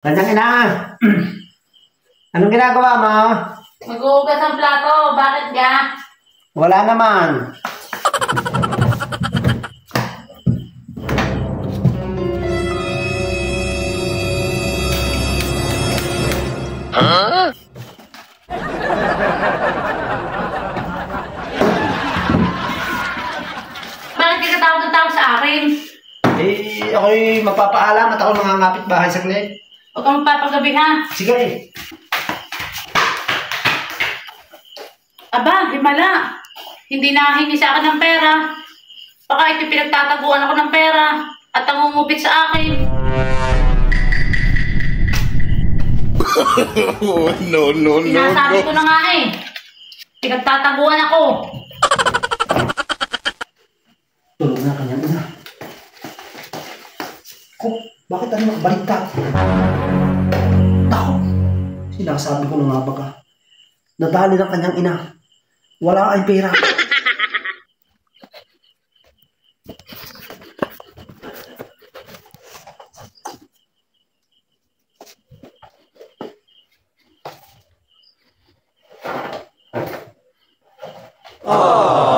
Kanyang ina! Anong ginagawa mo? Mag-uugas ang plato. Bakit ka? Wala naman. Huh? Bakit ka tawag sa akin? Ako'y magpapaalam at ako mangangapit bahay saglit. Huwag kang magpapagabi ha. Sige. Aba, himala. Hindi nakahingi sa akin ng pera. Baka ito pinagtataguan ako ng pera at nangungupit sa akin. No. Sinasabi ko na nga eh. Pinagtataguan ako. Tulog na kanyang ina. Bakit ano nakabaliktad? Takot. Sinasabi ko na nga baka. Nadali ng kanyang ina. Wala kayong pera. Oh.